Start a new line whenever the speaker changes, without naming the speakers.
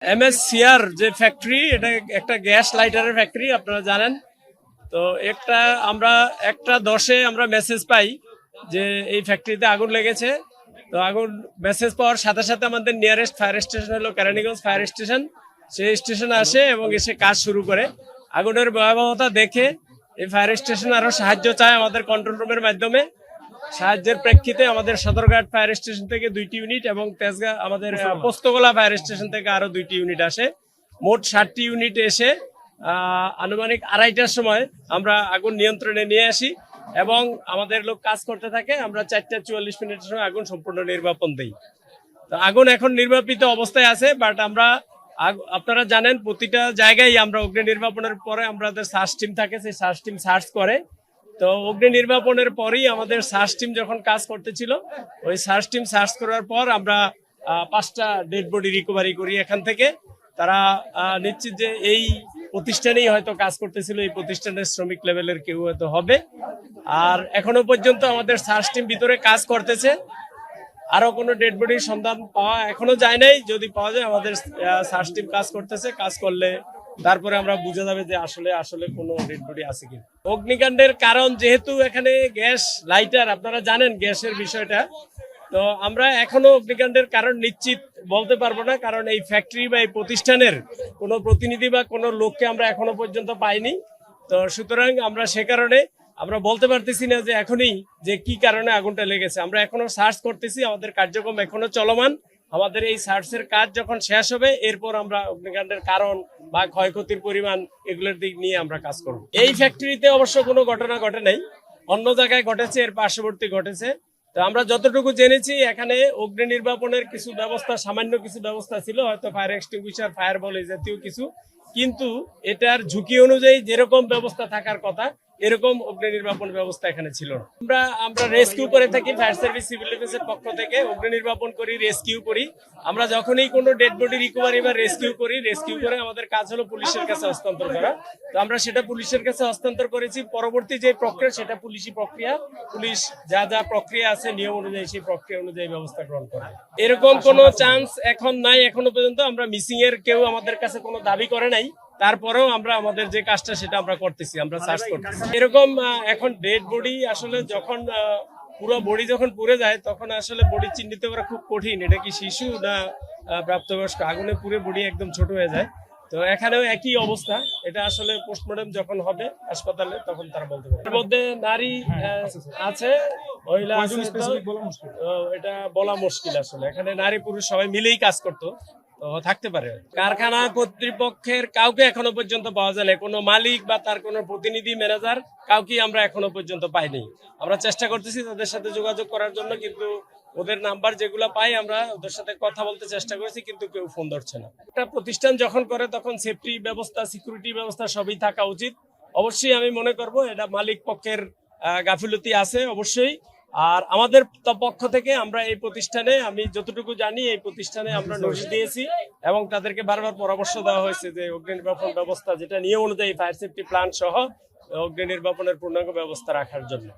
এমএসসিআর যে ফ্যাক্টরি, এটা একটা গ্যাস লাইটারের ফ্যাক্টরি, আপনারা জানেন। তো আমরা 1:10-এ আমরা মেসেজ পাই যে এই ফ্যাক্টরিতে আগুন লেগেছে। তো আগুন মেসেজ পাওয়ার সাথে সাথে আমাদের নিয়ারেস্ট ফায়ার স্টেশন হলো কেরানীগঞ্জ ফায়ার স্টেশন। সেই স্টেশন আসে এবং এসে কাজ শুরু করে। আগুনের ভয়াবহতা দেখে এই ফায়ার স্টেশন আরো সাহায্য চায় আমাদের কন্ট্রোল রুমের মাধ্যমে। সাহায্যের প্রেক্ষিতে আমাদের সদরঘাট ফায়ার স্টেশন থেকে 2টি ইউনিট এবং তেজগাঁ আমাদের পোস্তগোলা ফায়ার স্টেশন থেকে আরো 2টি ইউনিট আসে। মোট 7টি ইউনিট এসে আনুমানিক 2:30টার সময় আমরা আগুন নিয়ন্ত্রণে নিয়ে আসি এবং আমাদের লোক কাজ করতে থাকে। আমরা 4:44 সময় আগুন সম্পূর্ণ নির্বাপন দিই। তো আগুন এখন নির্বাপিত অবস্থায় আছে, বাট আপনারা জানেন প্রতিটা জায়গায় আমরা অগ্নি নির্বাপনের পরে আমাদের সার্চ টিম থাকে, সেই সার্চ টিম সার্চ করে। তো অগ্নি নির্বাপনের পরেই আমাদের সার্চ টিম যখন কাজ করতেছিল, ওই সার্চ টিম সার্চ করার পর আমরা 5টা ডেড বডি রিকভারি করি এখান থেকে। তারা নিশ্চিত যে এই প্রতিষ্ঠানেই হয়তো কাজ করতেছিল, এই প্রতিষ্ঠানের শ্রমিক লেভেলের কেউ হয়তো হবে। আর এখনো পর্যন্ত আমাদের সার্চ টিম ভিতরে কাজ করতেছে। আরো কোনো ডেড বডির সন্ধান পাওয়া এখনো যায় নাই। যদি পাওয়া যায়, আমাদের সার্চ টিম কাজ করতেছে। কাজ করলে তারপরে আমরা বুঝে যাবে যে আসলে আসলে কোনো ডেড বডি আছে কি। অগ্নিকাণ্ডের কারণ যেহেতু এখানে গ্যাস লাইটার, আপনারা জানেন গ্যাসের বিষয়টা, তো আমরা এখনো অগ্নিকাণ্ডের কারণ নিশ্চিত বলতে পারবো না, কারণ এই ফ্যাক্টরি বা এই প্রতিষ্ঠানের কোনো প্রতিনিধি বা কোনো লোককে আমরা এখনো পর্যন্ত পাইনি। তো সুতরাং আমরা সে কারণে আমরা বলতে পারতেছি না যে এখনই যে কি কারণে আগুনটা লেগেছে। আমরা এখনো সার্চ করতেছি, আমাদের কার্যক্রম এখনো চলমান। আমাদের এই সার্চের কাজ যখন শেষ হবে, এরপর আমরা অগ্নিকাণ্ডের কারণ বা ক্ষয়ক্ষতির পরিমাণ এগুলোর দিক নিয়ে আমরা কাজ করব। এই ফ্যাক্টরিতে অবশ্য কোনো ঘটনা ঘটে নাই, অন্য জায়গায় ঘটেছে, এর পার্শ্ববর্তী ঘটেছে। তো আমরা যতটুকু জেনেছি, এখানে অগ্নি নির্বাপনের কিছু ব্যবস্থা, সামান্য কিছু ব্যবস্থা ছিল, হয়তো ফায়ার এক্সটিংগুইশার, ফায়ার বল এই জাতীয় কিছু, কিন্তু এটার ঝুঁকি অনুযায়ী যেরকম ব্যবস্থা থাকার কথা এরকম অগ্নি নির্বাপন ব্যবস্থা এখানে ছিল না। আমরা রেস্কিউ করে থাকি, ফায়ার সার্ভিস সিভিল ডিফেন্সের পক্ষ থেকে অগ্নি নির্বাপন করি, রেস্কিউ করি। আমরা যখনই কোনো ডেড বডি রিকভারি বা রেস্কিউ করে আমাদের কাজ হলো পুলিশের কাছে হস্তান্তর করা। তো আমরা সেটা পুলিশের কাছে হস্তান্তর করেছি। পরবর্তী যে প্রক্রিয়া, সেটা পুলিশি প্রক্রিয়া। পুলিশ যা যা প্রক্রিয়া আছে নিয়ম অনুযায়ী, সেই প্রক্রিয়া অনুযায়ী ব্যবস্থা গ্রহণ করে। এরকম কোনো চান্স এখন নাই। এখনো পর্যন্ত আমরা মিসিং এর কেউ আমাদের কাছে কোনো দাবি করে নাই। তারপরেও আমরা আমাদের যে কাজটা সেটা আমরা করতেছি, আমরা সার্চ করতেছি। এরকম এখন ডেড বডি আসলে যখন পুরো বডি যখন পুড়ে যায়, তখন আসলে বডি চিহ্নিত করা খুব কঠিন। এটা কি শিশু না প্রাপ্তবয়স্ক? আগুনে পুড়ে বডি একদম ছোট হয়ে যায়। তো এখানেও একই অবস্থা। এটা আসলে পোস্টমর্টম যখন হবে হাসপাতালে, তখন তারা বলতে পারবে। এর মধ্যে নারী আছে, মহিলা আছে, এটা বলা মুশকিল আসলে। এখানে নারী পুরুষ সবাই মিলেই কাজ করতো, থাকতে পারে। কারখানা কর্তৃপক্ষের কাউকে এখনো পর্যন্ত পাওয়া যায় না, কোনো মালিক বা তার কোনো প্রতিনিধি, ম্যানেজার কাউকে আমরা এখনো পর্যন্ত পাইনি। আমরা চেষ্টা করতেছি তাদের সাথে যোগাযোগ করার জন্য, কিন্তু ওদের নাম্বার যেগুলো পাই আমরা ওদের সাথে কথা বলতে চেষ্টা করেছি, কিন্তু কেউ ফোন ধরছে না। একটা প্রতিষ্ঠান যখন করে তখন সেফটি ব্যবস্থা, সিকিউরিটি ব্যবস্থা সবই থাকা উচিত। অবশ্যই আমি মনে করব এটা মালিক পক্ষের গাফিলতি আছে অবশ্যই। আর আমাদের পক্ষ থেকে আমরা এই প্রতিষ্ঠানে, আমি যতটুকু জানি, এই প্রতিষ্ঠানে আমরা নোটিশ দিয়েছি এবং তাদেরকে বারবার পরামর্শ দেওয়া হয়েছে যে অগ্নি নির্বাপন ব্যবস্থা যেটা নিয়ম অনুযায়ী ফায়ার সেফটি প্ল্যান সহ অগ্নি নির্বাপনের পূর্ণাঙ্গ ব্যবস্থা রাখার জন্য।